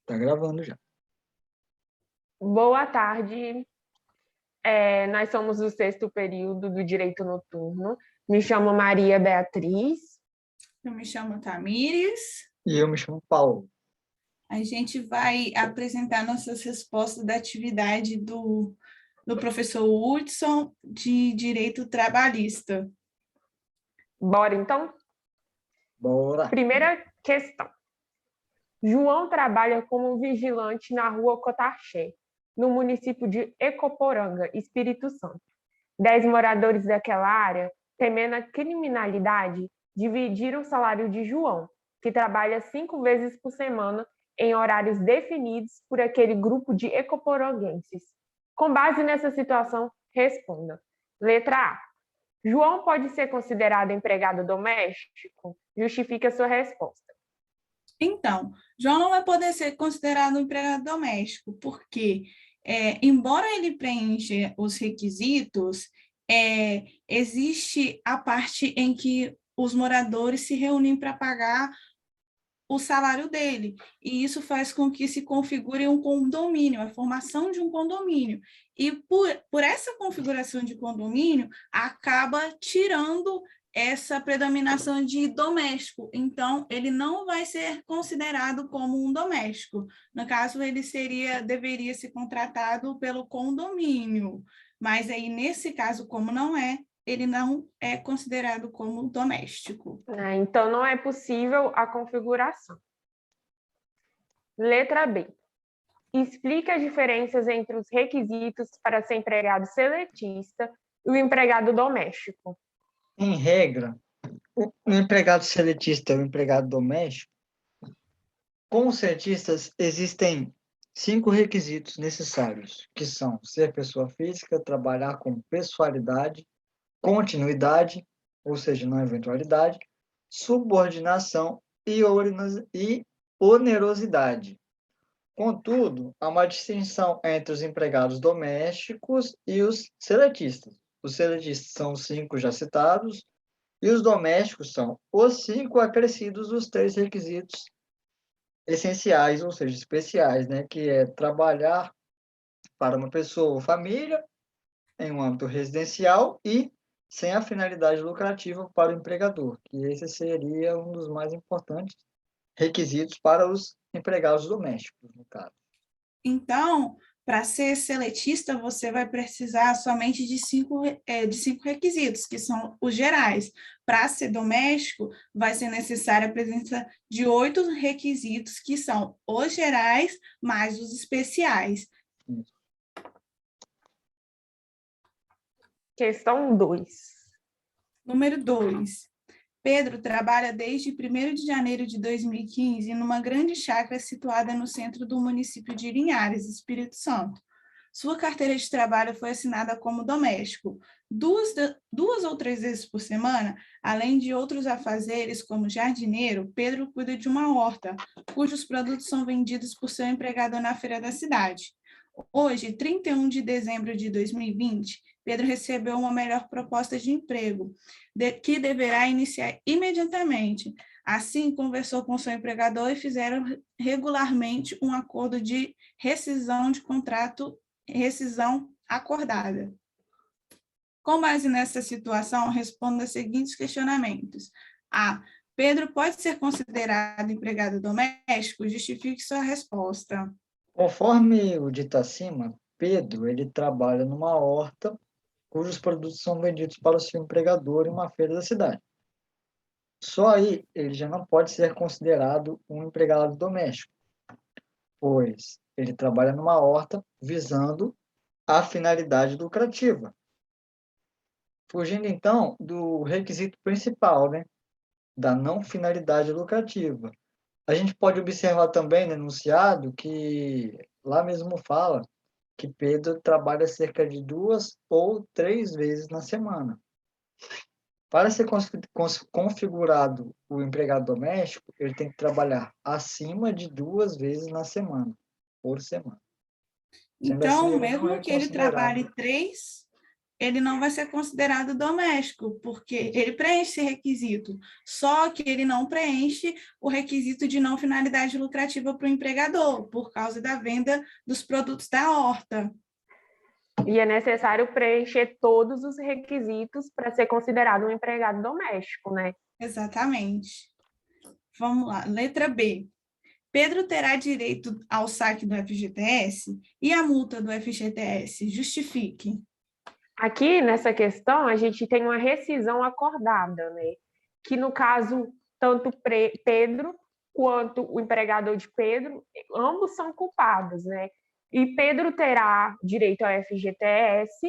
Tá gravando já. Boa tarde. Nós somos do 6º período do Direito Noturno. Me chamo Maria Beatriz. Eu me chamo Tamires. E eu me chamo Paulo. A gente vai apresentar nossas respostas da atividade do professor Hudson de Direito Trabalhista. Bora, então? Bora. Primeira questão. João trabalha como vigilante na rua Cotarché, no município de Ecoporanga, Espírito Santo. 10 moradores daquela área, temendo a criminalidade, dividiram o salário de João, que trabalha 5 vezes por semana em horários definidos por aquele grupo de ecoporanguenses. Com base nessa situação, responda. Letra A. João pode ser considerado empregado doméstico? Justifique a sua resposta. Então, João não vai poder ser considerado um empregado doméstico, porque, embora ele preencha os requisitos, existe a parte em que os moradores se reúnem para pagar o salário dele, e isso faz com que se configure um condomínio, a formação de um condomínio. E por essa configuração de condomínio, acaba tirando essa predominação de doméstico. Então, ele não vai ser considerado como um doméstico. No caso, ele deveria ser contratado pelo condomínio. Mas aí, nesse caso, como não é, ele não é considerado como doméstico. Então, não é possível a configuração. Letra B. Explique as diferenças entre os requisitos para ser empregado seletista e o empregado doméstico. Em regra, o empregado seletista e o empregado doméstico, com os seletistas existem 5 requisitos necessários, que são ser pessoa física, trabalhar com pessoalidade, continuidade, ou seja, não eventualidade, subordinação e onerosidade. Contudo, há uma distinção entre os empregados domésticos e os seletistas. Os seletistas são os 5 já citados, e os domésticos são os 5 acrescidos dos 3 requisitos essenciais, ou seja, especiais, né? Que é trabalhar para uma pessoa ou família em um âmbito residencial e sem a finalidade lucrativa para o empregador, que esse seria um dos mais importantes requisitos para os empregados domésticos, no caso. Então, para ser seletista, você vai precisar somente de cinco requisitos, que são os gerais. Para ser doméstico, vai ser necessária a presença de 8 requisitos, que são os gerais mais os especiais. Questão 2. Número 2. Pedro trabalha desde 1º de janeiro de 2015 numa grande chácara situada no centro do município de Linhares, Espírito Santo. Sua carteira de trabalho foi assinada como doméstico. Duas ou 3 vezes por semana, além de outros afazeres como jardineiro, Pedro cuida de uma horta, cujos produtos são vendidos por seu empregado na feira da cidade. Hoje, 31 de dezembro de 2020, Pedro recebeu uma melhor proposta de emprego, que deverá iniciar imediatamente. Assim, conversou com seu empregador e fizeram regularmente um acordo de rescisão de contrato, rescisão acordada. Com base nessa situação, responda os seguintes questionamentos. A. Pedro pode ser considerado empregado doméstico? Justifique sua resposta. Conforme o dito acima, Pedro ele trabalha numa horta cujos produtos são vendidos para o seu empregador em uma feira da cidade. Só aí ele já não pode ser considerado um empregado doméstico, pois ele trabalha numa horta visando a finalidade lucrativa. Fugindo então do requisito principal, né, da não finalidade lucrativa. A gente pode observar também no enunciado que lá mesmo fala que Pedro trabalha cerca de 2 ou 3 vezes na semana. Para ser configurado o empregado doméstico, ele tem que trabalhar acima de 2 vezes na semana, por semana. Então, mesmo que ele trabalhe 3 ele não vai ser considerado doméstico, porque ele preenche esse requisito, só que ele não preenche o requisito de não finalidade lucrativa para o empregador, por causa da venda dos produtos da horta. E é necessário preencher todos os requisitos para ser considerado um empregado doméstico, né? Exatamente. Vamos lá, letra B. Pedro terá direito ao saque do FGTS e a multa do FGTS. Justifique. Aqui, nessa questão, a gente tem uma rescisão acordada, né? Que, no caso, tanto Pedro quanto o empregador de Pedro, ambos são culpados, né? E Pedro terá direito ao FGTS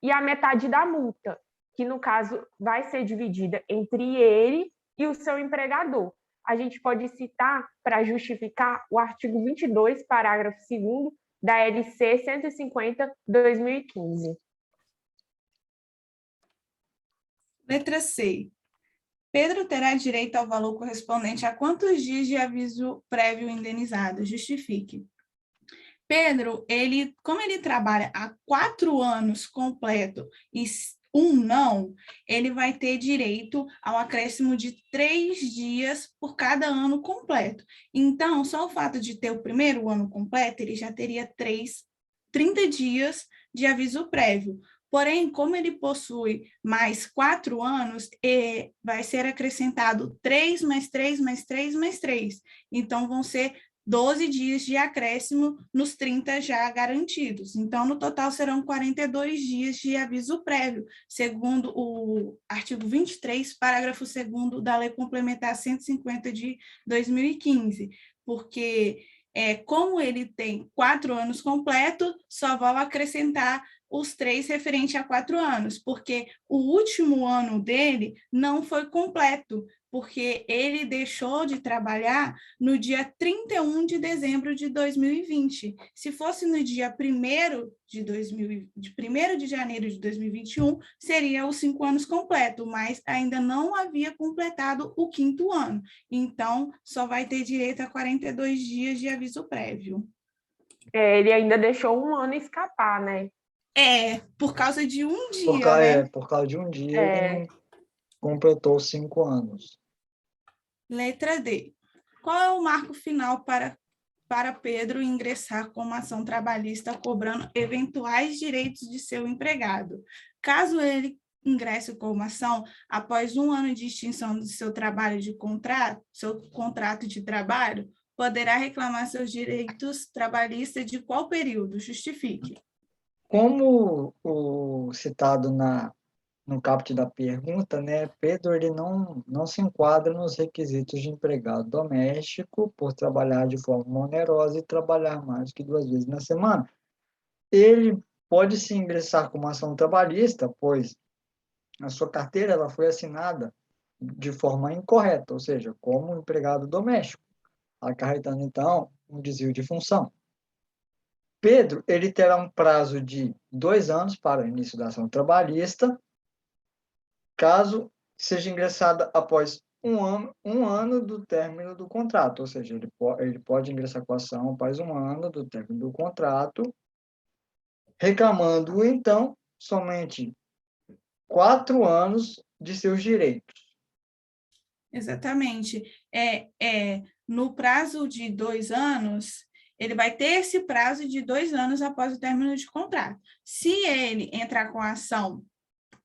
e a metade da multa, que, no caso, vai ser dividida entre ele e o seu empregador. A gente pode citar, para justificar, o artigo 22, parágrafo 2º da LC 150/2015. Letra C. Pedro terá direito ao valor correspondente a quantos dias de aviso prévio indenizado? Justifique. Pedro, como ele trabalha há 4 anos completo e um não, ele vai ter direito ao acréscimo de 3 dias por cada ano completo. Então, só o fato de ter o primeiro ano completo, ele já teria 30 dias de aviso prévio. Porém, como ele possui mais 4 anos, vai ser acrescentado 3 mais 3 mais 3 mais 3. Então, vão ser 12 dias de acréscimo nos 30 já garantidos. Então, no total, serão 42 dias de aviso prévio, segundo o artigo 23, parágrafo 2º da Lei Complementar 150 de 2015, porque como ele tem 4 anos completos, só vão acrescentar os 3 referentes a 4 anos, porque o último ano dele não foi completo, porque ele deixou de trabalhar no dia 31 de dezembro de 2020. Se fosse no dia 1º de janeiro de 2021, seria os 5 anos completos, mas ainda não havia completado o 5º ano. Então, só vai ter direito a 42 dias de aviso prévio. Ele ainda deixou um ano escapar, né? Por causa de um dia, né? Por causa de um dia, ele não completou 5 anos. Letra D. Qual é o marco final para Pedro ingressar com uma ação trabalhista cobrando eventuais direitos de seu empregado? Caso ele ingresse com uma ação após 1 ano de extinção do seu contrato de trabalho, poderá reclamar seus direitos trabalhistas de qual período? Justifique. Como o citado no caput da pergunta, né, Pedro ele não se enquadra nos requisitos de empregado doméstico por trabalhar de forma onerosa e trabalhar mais que 2 vezes na semana. Ele pode se ingressar com uma ação trabalhista, pois a sua carteira ela foi assinada de forma incorreta, ou seja, como empregado doméstico, acarretando, então, um desvio de função. Pedro, ele terá um prazo de 2 anos para o início da ação trabalhista, caso seja ingressada após um ano do término do contrato, ou seja, ele pode ingressar com a ação após 1 ano do término do contrato, reclamando, então, somente 4 anos de seus direitos. Exatamente. No prazo de 2 anos, ele vai ter esse prazo de 2 anos após o término de contrato. Se ele entrar com a ação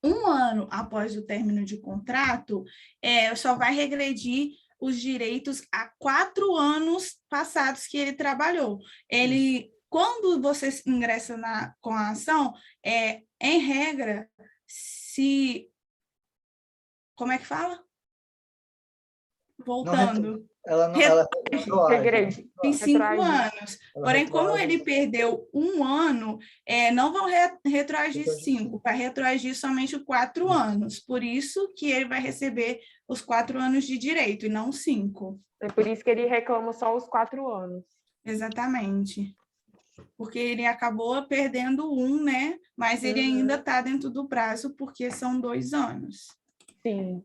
1 ano após o término de contrato, só vai regredir os direitos a 4 anos passados que ele trabalhou. Quando você ingressa com a ação, em regra, como é que fala? Voltando. Ela regrede em 5 anos. Porém, como ele perdeu 1 ano, não vão retroagir 5, vai retroagir somente 4 anos. Por isso que ele vai receber os 4 anos de direito e não 5. É por isso que ele reclama só os 4 anos. Exatamente. Porque ele acabou perdendo 1, né? Mas ele ainda está dentro do prazo, porque são 2 anos. Sim.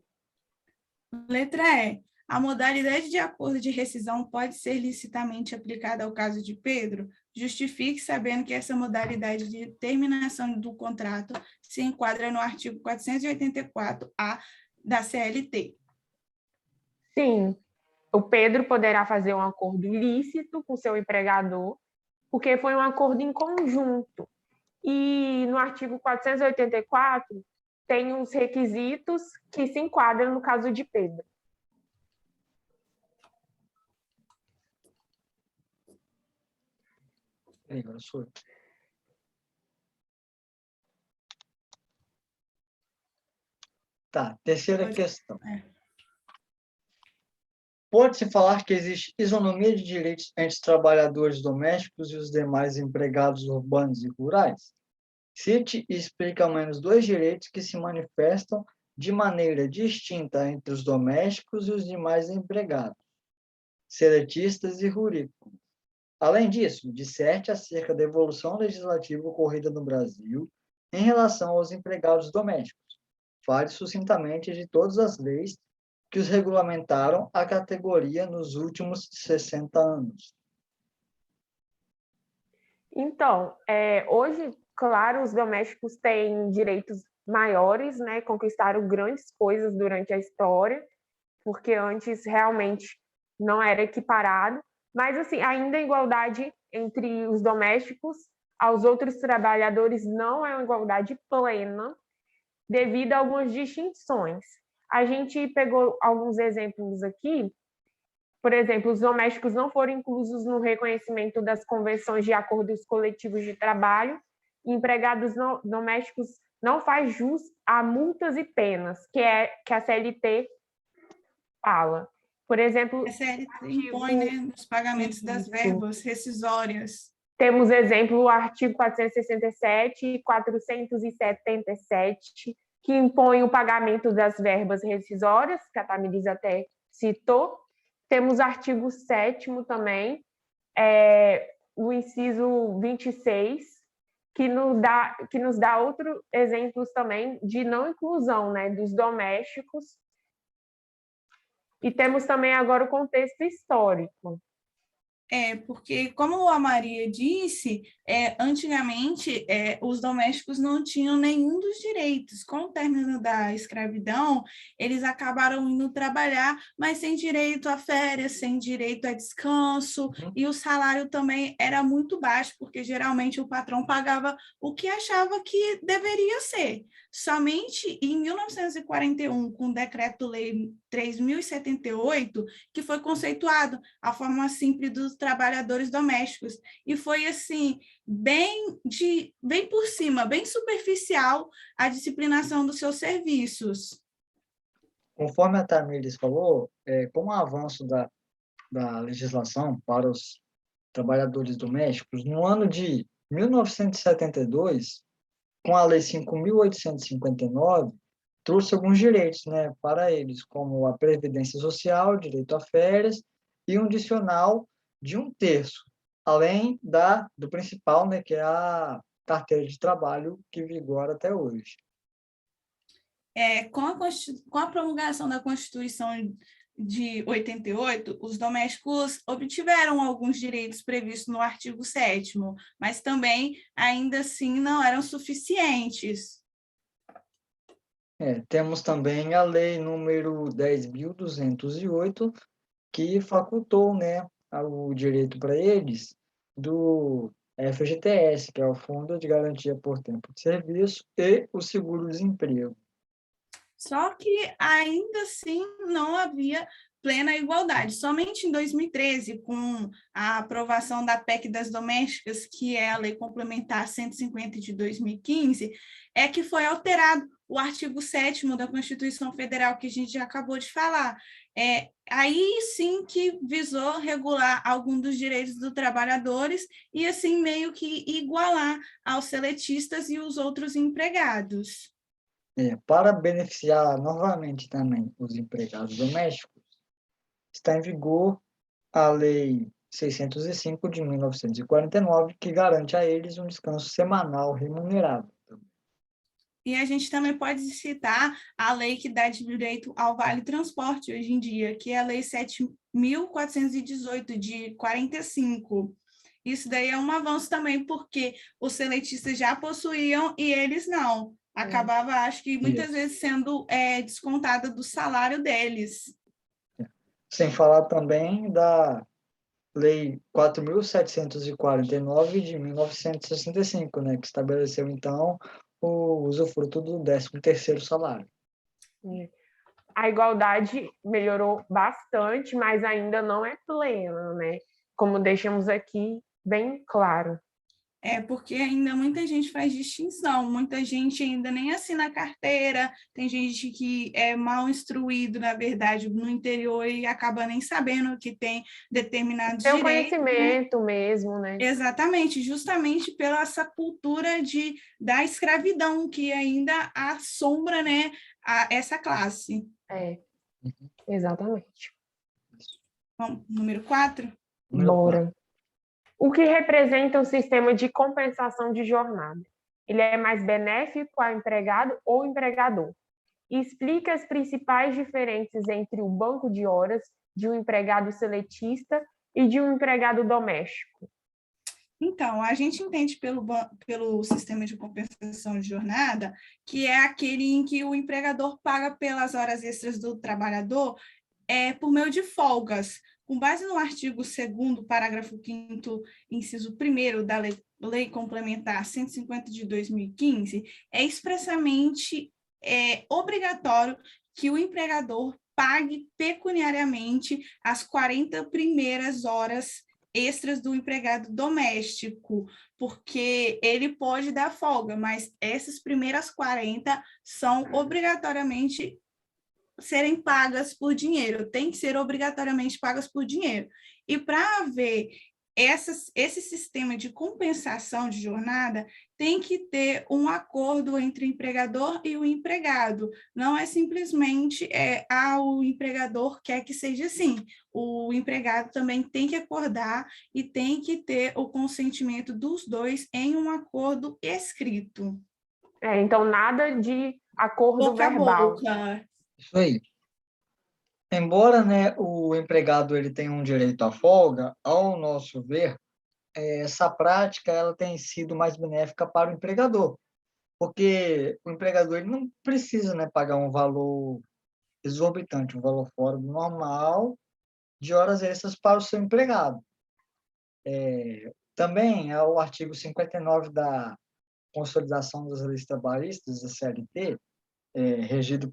Letra E. A modalidade de acordo de rescisão pode ser licitamente aplicada ao caso de Pedro? Justifique sabendo que essa modalidade de terminação do contrato se enquadra no artigo 484-A da CLT. Sim, o Pedro poderá fazer um acordo ilícito com seu empregador, porque foi um acordo em conjunto. E no artigo 484 tem os requisitos que se enquadram no caso de Pedro. Agora sou eu. Tá, terceira questão. Pode-se falar que existe isonomia de direitos entre os trabalhadores domésticos e os demais empregados urbanos e rurais? Cite e explique ao menos dois direitos que se manifestam de maneira distinta entre os domésticos e os demais empregados, seletistas e rurícolas. Além disso, disserte acerca da evolução legislativa ocorrida no Brasil em relação aos empregados domésticos. Fale sucintamente de todas as leis que os regulamentaram a categoria nos últimos 60 anos. Então, hoje, claro, os domésticos têm direitos maiores, né? Conquistaram grandes coisas durante a história, porque antes realmente não era equiparado. Mas, assim, ainda a igualdade entre os domésticos aos outros trabalhadores não é uma igualdade plena, devido a algumas distinções. A gente pegou alguns exemplos aqui. Por exemplo, os domésticos não foram inclusos no reconhecimento das convenções de acordos coletivos de trabalho. Empregados domésticos não faz jus a multas e penas, que a CLT fala. Por exemplo, A CLT impõe, né, os pagamentos das verbas rescisórias. Temos exemplo o artigo 467 e 477, que impõe o pagamento das verbas rescisórias, que a Tamiris até citou. Temos o artigo 7º também, o inciso 26, que nos dá outros exemplos também de não inclusão, né, dos domésticos. E temos também agora o contexto histórico. Porque, como a Maria disse, antigamente os domésticos não tinham nenhum dos direitos. Com o término da escravidão, eles acabaram indo trabalhar, mas sem direito a férias, sem direito a descanso, e o salário também era muito baixo, porque geralmente o patrão pagava o que achava que deveria ser. Somente em 1941, com o Decreto-Lei 3.078, que foi conceituado a forma simples dos trabalhadores domésticos. E foi, assim, bem por cima, bem superficial a disciplinação dos seus serviços. Conforme a Tamires falou, com o avanço da legislação para os trabalhadores domésticos, no ano de 1972, com a Lei 5.859, trouxe alguns direitos, né, para eles, como a Previdência Social, direito a férias, e um adicional de 1/3, além do principal, né, que é a carteira de trabalho, que vigora até hoje. Com a promulgação da Constituição de 88, os domésticos obtiveram alguns direitos previstos no artigo 7º, mas também, ainda assim, não eram suficientes. Temos também a Lei número 10.208, que facultou, né, o direito para eles do FGTS, que é o Fundo de Garantia por Tempo de Serviço, e o seguro-desemprego. Só que, ainda assim, não havia plena igualdade. Somente em 2013, com a aprovação da PEC das domésticas, que é a Lei Complementar 150 de 2015, é que foi alterado o artigo 7º da Constituição Federal, que a gente já acabou de falar. Aí sim que visou regular alguns dos direitos dos trabalhadores e, assim, meio que igualar aos seletistas e os outros empregados. Para beneficiar novamente também os empregados domésticos, está em vigor a Lei 605 de 1949, que garante a eles um descanso semanal remunerado. E a gente também pode citar a lei que dá direito ao Vale Transporte hoje em dia, que é a Lei 7.418, de 45. Isso daí é um avanço também, porque os seletistas já possuíam e eles não. Acabava, acho que muitas Isso. vezes sendo descontada do salário deles. Sem falar também da Lei 4.749 de 1965, né, que estabeleceu, então, o usufruto do 13º salário. A igualdade melhorou bastante, mas ainda não é plena, né? Como deixamos aqui bem claro. Porque ainda muita gente faz distinção, muita gente ainda nem assina carteira, tem gente que é mal instruído, na verdade, no interior e acaba nem sabendo que tem determinados Tem o direitos, né? conhecimento mesmo, né? Exatamente, justamente pela essa cultura da escravidão que ainda assombra, né, essa classe. Exatamente. Bom, número 4. Número 4. Bora. O que representa o sistema de compensação de jornada? Ele é mais benéfico ao empregado ou empregador? Explica as principais diferenças entre o banco de horas de um empregado seletista e de um empregado doméstico. Então, a gente entende pelo sistema de compensação de jornada, que é aquele em que o empregador paga pelas horas extras do trabalhador por meio de folgas. Com base no artigo 2º, parágrafo 5º, inciso 1º da Lei Complementar 150 de 2015, é expressamente obrigatório que o empregador pague pecuniariamente as 40 primeiras horas extras do empregado doméstico, porque ele pode dar folga, mas essas primeiras 40 são obrigatoriamente serem pagas por dinheiro, tem que ser obrigatoriamente pagas por dinheiro. E para haver esse sistema de compensação de jornada, tem que ter um acordo entre o empregador e o empregado. Não é simplesmente o empregador quer que seja assim. O empregado também tem que acordar e tem que ter o consentimento dos dois em um acordo escrito. Então, nada de acordo Boca a verbal. boca. Isso aí. Embora, né, o empregado ele tenha um direito à folga, ao nosso ver, essa prática ela tem sido mais benéfica para o empregador, porque o empregador ele não precisa, né, pagar um valor exorbitante, um valor fora do normal de horas extras para o seu empregado. Também é o artigo 59 da Consolidação das Leis Trabalhistas, da CLT, regido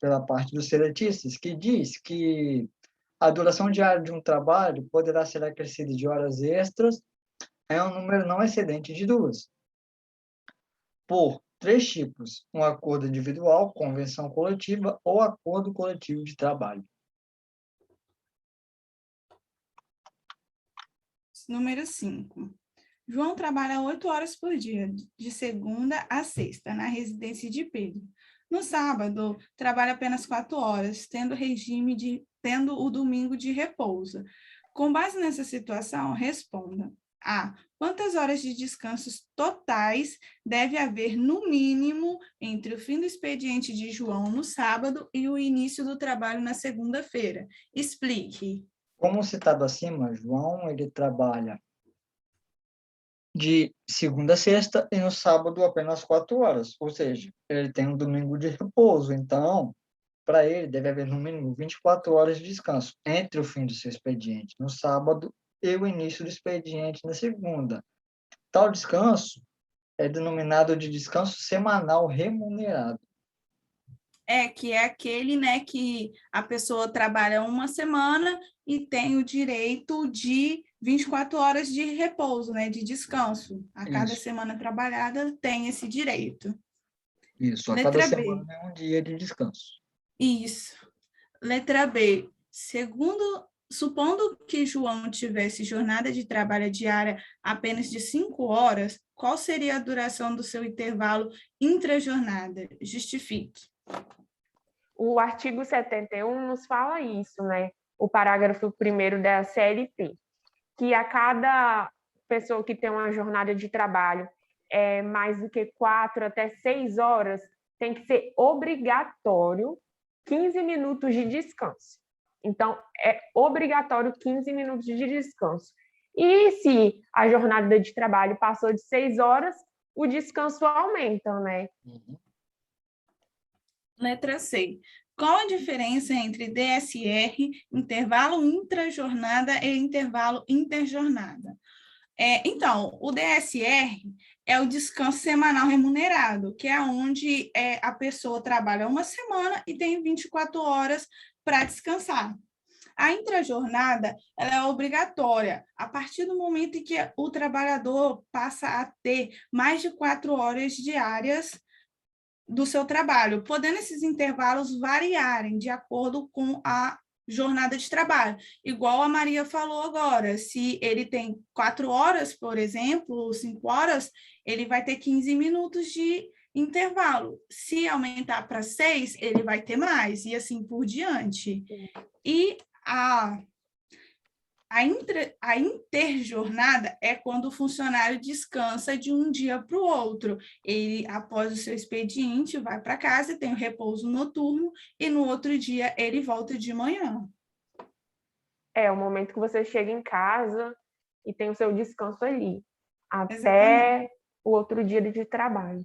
pela parte dos seletistas, que diz que a duração diária de um trabalho poderá ser acrescida de horas extras em um número não excedente de 2, por 3 tipos: um acordo individual, convenção coletiva ou acordo coletivo de trabalho. Número 5. João trabalha 8 horas por dia, de segunda a sexta, na residência de Pedro. No sábado, trabalha apenas 4 horas, tendo o domingo de repouso. Com base nessa situação, responda: A. Quantas horas de descansos totais deve haver, no mínimo, entre o fim do expediente de João no sábado e o início do trabalho na segunda-feira? Explique. Como citado acima, João ele trabalha de segunda a sexta e no sábado apenas 4 horas, ou seja, ele tem um domingo de repouso. Então, para ele, deve haver no mínimo 24 horas de descanso entre o fim do seu expediente no sábado e o início do expediente na segunda. Tal descanso é denominado de descanso semanal remunerado. Que é aquele, né, que a pessoa trabalha uma semana e tem o direito de 24 horas de repouso, né, de descanso. A cada Isso. semana trabalhada tem esse direito. Isso, a cada Letra B. semana é um dia de descanso. Isso. Letra B. Supondo que João tivesse jornada de trabalho diária apenas de 5 horas, qual seria a duração do seu intervalo intrajornada? Justifique. O artigo 71 nos fala isso, né? O parágrafo 1º da CLT, que a cada pessoa que tem uma jornada de trabalho mais do que 4 até 6 horas, tem que ser obrigatório 15 minutos de descanso. Então, é obrigatório 15 minutos de descanso. E se a jornada de trabalho passou de 6 horas, o descanso aumenta, né? Letra C. Qual a diferença entre DSR, intervalo intrajornada e intervalo interjornada? Então, o DSR é o descanso semanal remunerado, que é onde a pessoa trabalha uma semana e tem 24 horas para descansar. A intrajornada ela é obrigatória a partir do momento em que o trabalhador passa a ter mais de 4 horas diárias do seu trabalho, podendo esses intervalos variarem de acordo com a jornada de trabalho. Igual a Maria falou agora, se ele tem 4 horas, por exemplo, 5 horas, ele vai ter 15 minutos de intervalo. Se aumentar para 6, ele vai ter mais, e assim por diante. E a interjornada é quando o funcionário descansa de um dia para o outro. Ele, após o seu expediente, vai para casa, tem o repouso noturno, e no outro dia ele volta de manhã. É o momento que você chega em casa e tem o seu descanso ali, até Exatamente. o outro dia de trabalho.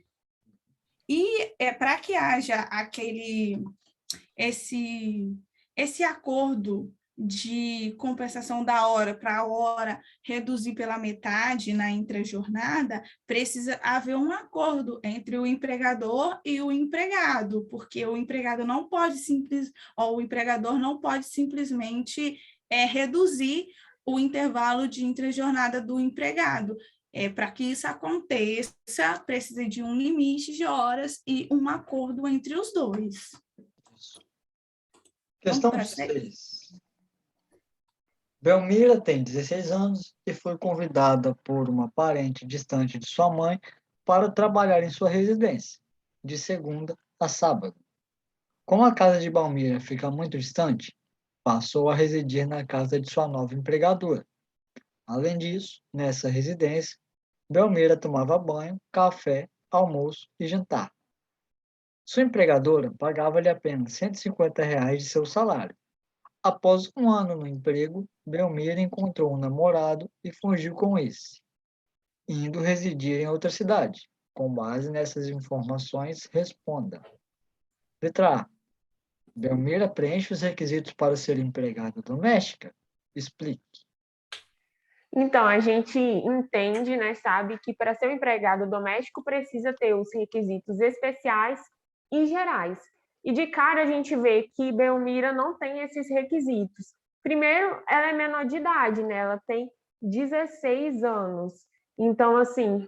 E para que haja esse acordo de compensação da hora para a hora reduzir pela metade na intrajornada, precisa haver um acordo entre o empregador e o empregado, porque o empregador não pode o empregador não pode simplesmente reduzir o intervalo de intrajornada do empregado. Para que isso aconteça, precisa de um limite de horas e um acordo entre os dois. Questão 6. Belmira tem 16 anos e foi convidada por uma parente distante de sua mãe para trabalhar em sua residência, de segunda a sábado. Como a casa de Belmira fica muito distante, passou a residir na casa de sua nova empregadora. Além disso, nessa residência, Belmira tomava banho, café, almoço e jantar. Sua empregadora pagava-lhe apenas R$ 150 de seu salário. Após um ano no emprego, Belmira encontrou um namorado e fugiu com esse, indo residir em outra cidade. Com base nessas informações, responda. Letra A. Belmira preenche os requisitos para ser empregada doméstica? Explique. Então, a gente entende, né, sabe, que para ser um empregado doméstico precisa ter os requisitos especiais e gerais. E de cara a gente vê que Belmira não tem esses requisitos. Primeiro, ela é menor de idade, né? Ela tem 16 anos. Então, assim,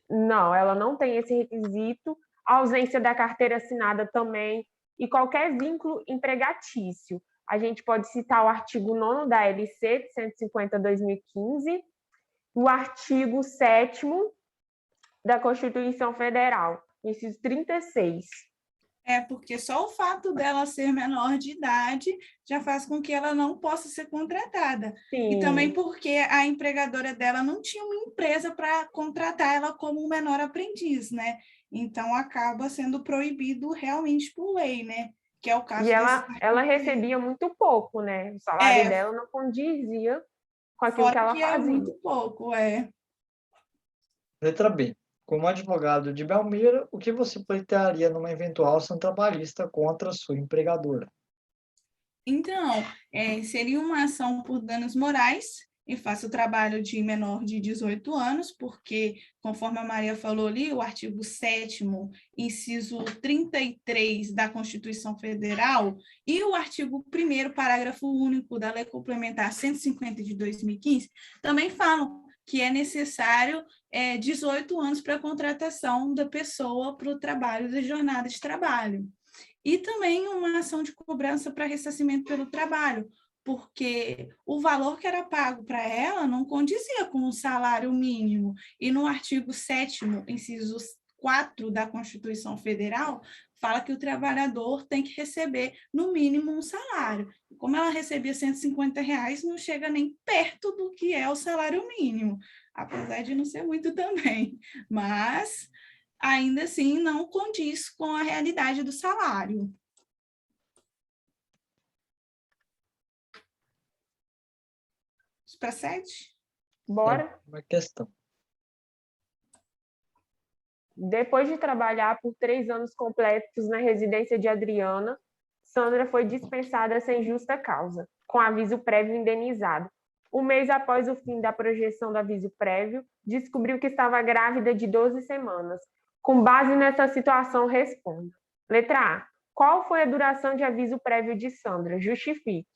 não, ela não tem esse requisito. A ausência da carteira assinada também e qualquer vínculo empregatício. A gente pode citar o artigo 9º da LC de 150/2015, o artigo 7º da Constituição Federal, inciso 36. Porque só o fato dela ser menor de idade já faz com que ela não possa ser contratada. Sim. E também porque a empregadora dela não tinha uma empresa para contratar ela como um menor aprendiz, né? Então, acaba sendo proibido realmente por lei, né? Que é o caso e ela recebia muito pouco, né? O salário dela não condizia com aquilo que ela fazia. É muito pouco, Letra B. Como advogado de Belmira, o que você pleitearia numa eventual ação trabalhista contra a sua empregadora? Então, seria uma ação por danos morais em face ao trabalho de menor de 18 anos, porque, conforme a Maria falou ali, o artigo 7º, inciso 33 da Constituição Federal e o artigo 1º, parágrafo único da Lei Complementar 150 de 2015, também falam que é necessário 18 anos para a contratação da pessoa para o trabalho da jornada de trabalho. E também uma ação de cobrança para ressarcimento pelo trabalho, porque o valor que era pago para ela não condizia com o salário mínimo. E no artigo 7º, inciso 4 da Constituição Federal, fala que o trabalhador tem que receber, no mínimo, um salário. Como ela recebia R$ 150, não chega nem perto do que é o salário mínimo, apesar de não ser muito também. Mas, ainda assim, não condiz com a realidade do salário. Para 7? Bora? Uma questão. Depois de trabalhar por 3 anos completos na residência de Adriana, Sandra foi dispensada sem justa causa, com aviso prévio indenizado. Um mês após o fim da projeção do aviso prévio, descobriu que estava grávida de 12 semanas. Com base nessa situação, responda. Letra A. Qual foi a duração de aviso prévio de Sandra? Justifique.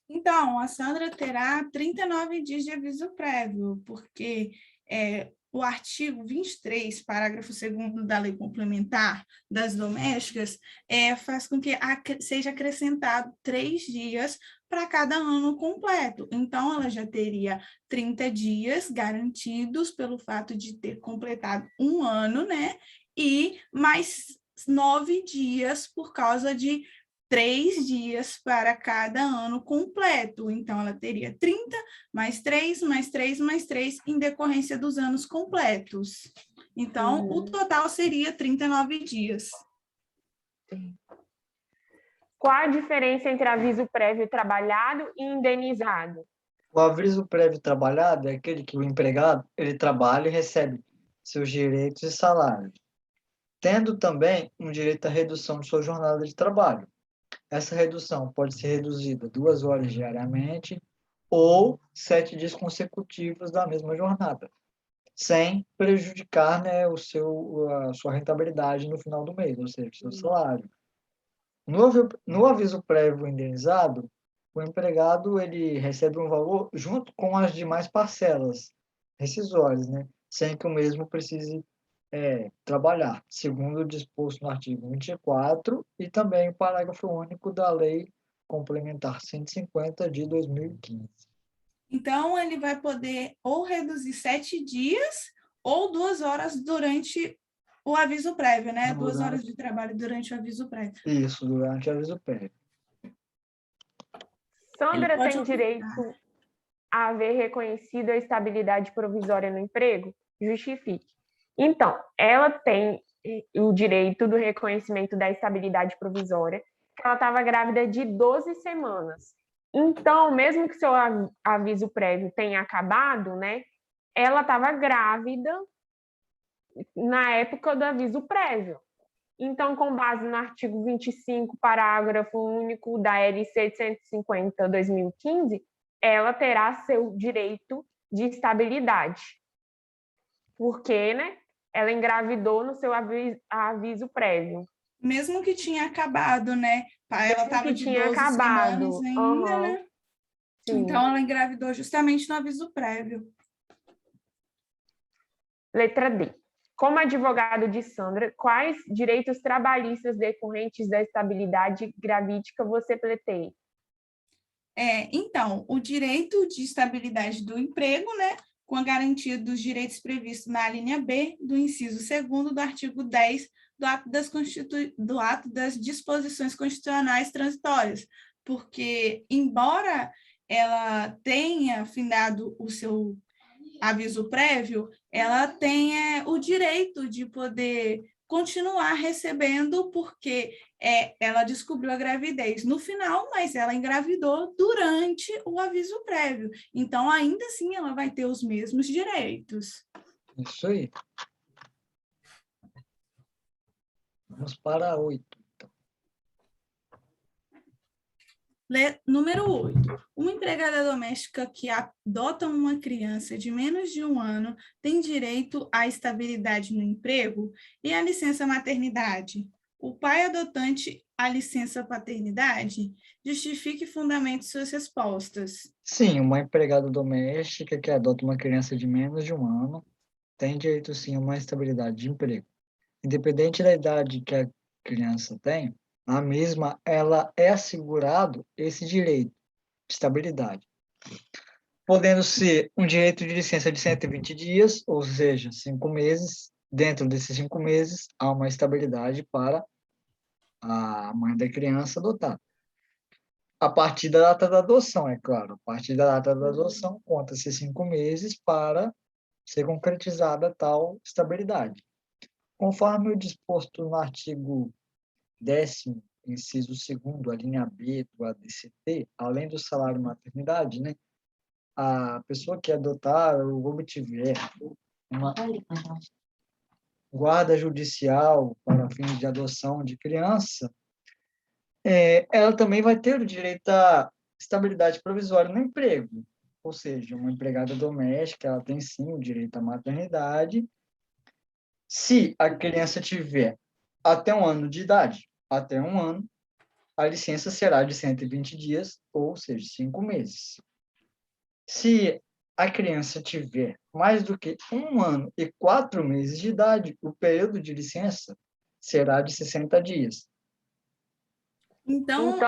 Então, a Sandra terá 39 dias de aviso prévio, porque o artigo 23, parágrafo 2º da Lei Complementar das Domésticas, faz com que seja acrescentado 3 dias para cada ano completo. Então, ela já teria 30 dias garantidos pelo fato de ter completado um ano, né? E mais 9 dias por causa de 3 dias para cada ano completo. Então, ela teria 30, mais 3, mais 3, mais 3, em decorrência dos anos completos. Então, o total seria 39 dias. Qual a diferença entre aviso prévio trabalhado e indenizado? O aviso prévio trabalhado é aquele que o empregado ele trabalha e recebe seus direitos e salários, tendo também um direito à redução de sua jornada de trabalho. Essa redução pode ser reduzida 2 horas diariamente ou 7 dias consecutivos da mesma jornada, sem prejudicar, né, a sua rentabilidade no final do mês, ou seja, o seu salário. No aviso prévio indenizado, o empregado ele recebe um valor junto com as demais parcelas rescisórias, né, sem que o mesmo precise trabalhar, segundo o disposto no artigo 24 e também o parágrafo único da Lei Complementar 150 de 2015. Então, ele vai poder ou reduzir 7 dias ou 2 horas durante o aviso prévio, né? 2 horas de trabalho durante o aviso prévio. Isso, durante o aviso prévio. Sandra tem direito a haver reconhecido a estabilidade provisória no emprego? Justifique. Então, ela tem o direito do reconhecimento da estabilidade provisória, que ela estava grávida de 12 semanas. Então, mesmo que seu aviso prévio tenha acabado, né, ela estava grávida na época do aviso prévio. Então, com base no artigo 25, parágrafo único da LC 150/2015, ela terá seu direito de estabilidade. Porque, né, ela engravidou no seu aviso prévio. Mesmo que tinha acabado, né? Ela estava de 12 semanas ainda, né? Sim. Então, ela engravidou justamente no aviso prévio. Letra D. Como advogado de Sandra, quais direitos trabalhistas decorrentes da estabilidade gravídica você pleiteia? Então, o direito de estabilidade do emprego, né, com a garantia dos direitos previstos na linha B do inciso 2º do artigo 10 do ato das disposições constitucionais transitórias, porque, embora ela tenha findado o seu aviso prévio, ela tem o direito de poder continuar recebendo, porque ela descobriu a gravidez no final, mas ela engravidou durante o aviso prévio. Então, ainda assim, ela vai ter os mesmos direitos. Isso aí. Vamos para 8. Número 8. Uma empregada doméstica que adota uma criança de menos de 1 ano tem direito à estabilidade no emprego e à licença maternidade. O pai adotante à licença paternidade? Justifique e fundamente suas respostas. Sim, uma empregada doméstica que adota uma criança de menos de 1 ano tem direito, sim, a uma estabilidade de emprego. Independente da idade que a criança tem, a mesma, ela é assegurado esse direito de estabilidade, podendo ser um direito de licença de 120 dias, ou seja, 5 meses, Dentro desses 5 meses, há uma estabilidade para a mãe da criança adotada. A partir da data da adoção, é claro. A partir da data da adoção, conta-se 5 meses para ser concretizada tal estabilidade. Conforme o disposto no artigo 10º, inciso 2º, a linha B do ADCT, além do salário maternidade, né, a pessoa que adotar ou obtiver uma guarda judicial para fins de adoção de criança, ela também vai ter o direito à estabilidade provisória no emprego. Ou seja, uma empregada doméstica, ela tem sim o direito à maternidade. Se a criança tiver até 1 ano de idade, até 1 ano, a licença será de 120 dias, ou seja, 5 meses. Se a criança tiver mais do que 1 ano e 4 meses de idade, o período de licença será de 60 dias. Então,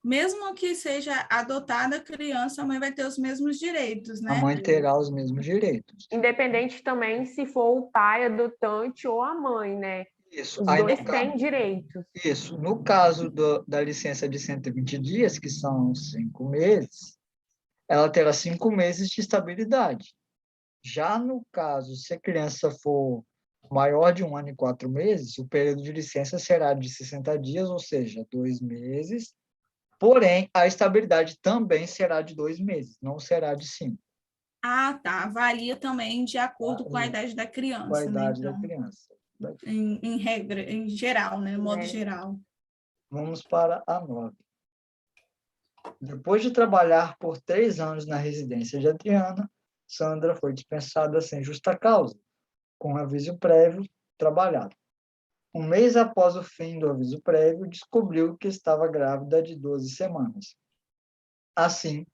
mesmo que seja adotada a criança, a mãe vai ter os mesmos direitos, né? A mãe terá os mesmos direitos. Independente também se for o pai adotante ou a mãe, né? Isso. Os Aí, dois têm direitos. Isso. No caso da licença de 120 dias, que são 5 meses, ela terá 5 meses de estabilidade. Já no caso, se a criança for maior de 1 ano e 4 meses, o período de licença será de 60 dias, ou seja, 2 meses. Porém, a estabilidade também será de 2 meses, não será de 5. Ah, tá. Varia também de acordo com a idade da criança, Com a idade né? da Então, criança. em regra, em geral, né? Modo geral. Vamos para a 9. Depois de trabalhar por 3 anos na residência de Adriana, Sandra foi dispensada sem justa causa, com aviso prévio trabalhado. 1 mês após o fim do aviso prévio, descobriu que estava grávida de 12 semanas. Assim,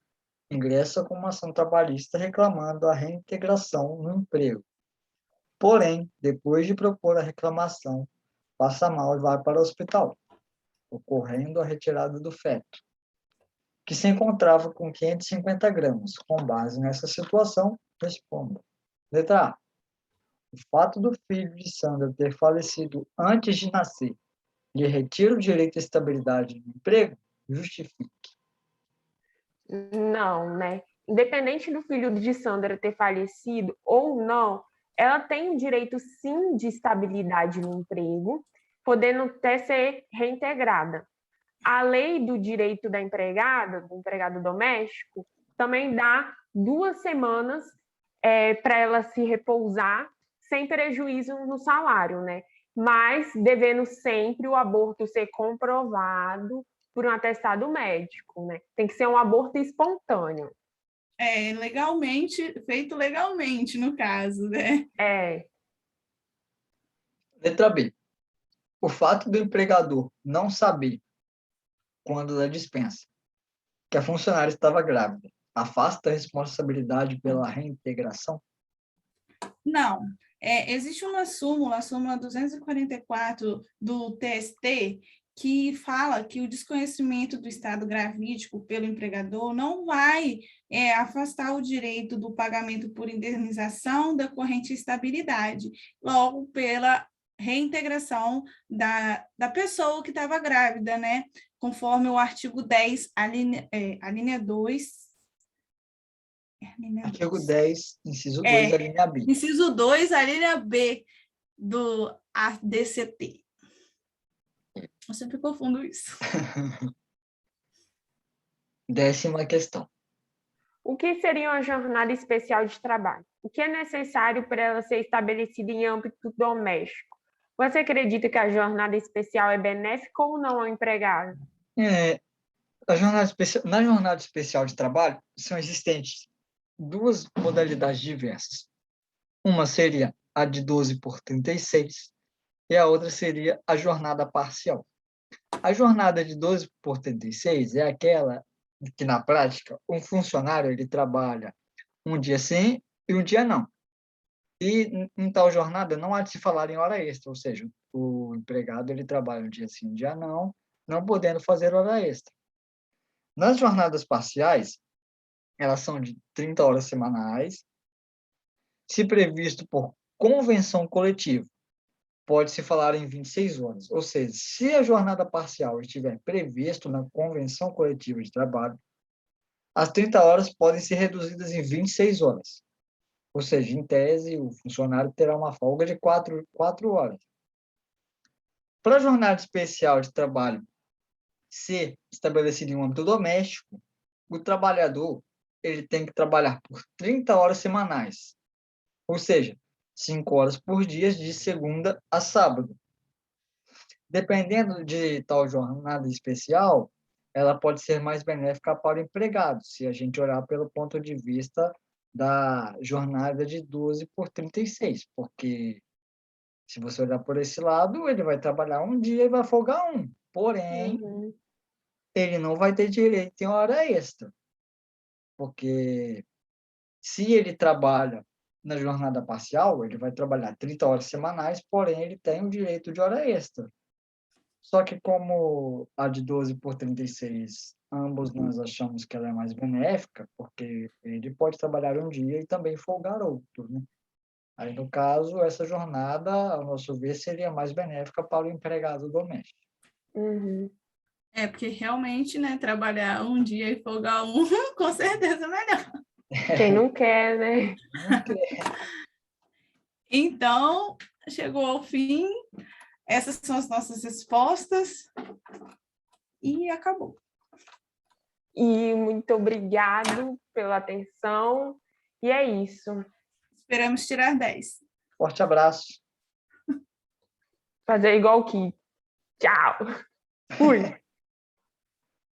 ingressa com uma ação trabalhista reclamando a reintegração no emprego. Porém, depois de propor a reclamação, passa mal e vai para o hospital, ocorrendo a retirada do feto, que se encontrava com 550 gramas. Com base nessa situação, responda. Letra A. O fato do filho de Sandra ter falecido antes de nascer lhe retira o direito à estabilidade no emprego? Justifique. Não, né? Independente do filho de Sandra ter falecido ou não, ela tem o direito, sim, de estabilidade no emprego, podendo até ser reintegrada. A lei do direito da empregada, do empregado doméstico, também dá 2 semanas para ela se repousar sem prejuízo no salário, né? Mas devendo sempre o aborto ser comprovado por um atestado médico, né? Tem que ser um aborto espontâneo. Feito legalmente, no caso, né? Letra B. O fato do empregador não saber, quando da dispensa, que a funcionária estava grávida, afasta a responsabilidade pela reintegração? Não. Existe uma súmula, a súmula 244 do TST, que fala que o desconhecimento do estado gravídico pelo empregador não vai afastar o direito do pagamento por indenização da corrente estabilidade, logo pela reintegração da pessoa que estava grávida, né? Conforme o artigo 10, a linha 2. Artigo 10, inciso 2, a linha B. Inciso 2, a linha B do ADCT. Eu sempre confundo isso. 10ª questão. O que seria uma jornada especial de trabalho? O que é necessário para ela ser estabelecida em âmbito doméstico? Você acredita que a jornada especial é benéfica ou não ao empregado? Na jornada especial de trabalho, são existentes 2 modalidades diversas. Uma seria a de 12 por 36 e a outra seria a jornada parcial. A jornada de 12 por 36 é aquela que, na prática, um funcionário ele trabalha um dia sim e um dia não. E em tal jornada não há de se falar em hora extra, ou seja, o empregado ele trabalha um dia sim, um dia não, não podendo fazer hora extra. Nas jornadas parciais, elas são de 30 horas semanais, se previsto por convenção coletiva. Pode-se falar em 26 horas. Ou seja, se a jornada parcial estiver previsto na convenção coletiva de trabalho, as 30 horas podem ser reduzidas em 26 horas. Ou seja, em tese, o funcionário terá uma folga de 4 horas. Para a jornada especial de trabalho ser estabelecida em um âmbito doméstico, o trabalhador ele tem que trabalhar por 30 horas semanais. Ou seja, 5 horas por dia, de segunda a sábado. Dependendo de tal jornada especial, ela pode ser mais benéfica para o empregado, se a gente olhar pelo ponto de vista da jornada de 12 por 36, porque se você olhar por esse lado, ele vai trabalhar um dia e vai folgar um. Porém, ele não vai ter direito em hora extra, porque se ele trabalha na jornada parcial, ele vai trabalhar 30 horas semanais, porém ele tem o direito de hora extra. Só que como a de 12 por 36, ambos nós achamos que ela é mais benéfica, porque ele pode trabalhar um dia e também folgar outro, né? Aí, no caso, essa jornada, ao nosso ver, seria mais benéfica para o empregado doméstico. Porque realmente, né, trabalhar um dia e folgar um, com certeza é melhor. Quem não quer, né? Então, chegou ao fim. Essas são as nossas respostas. E acabou. E muito obrigado pela atenção. E é isso. Esperamos tirar 10. Forte abraço. Fazer igual que. Tchau. Fui.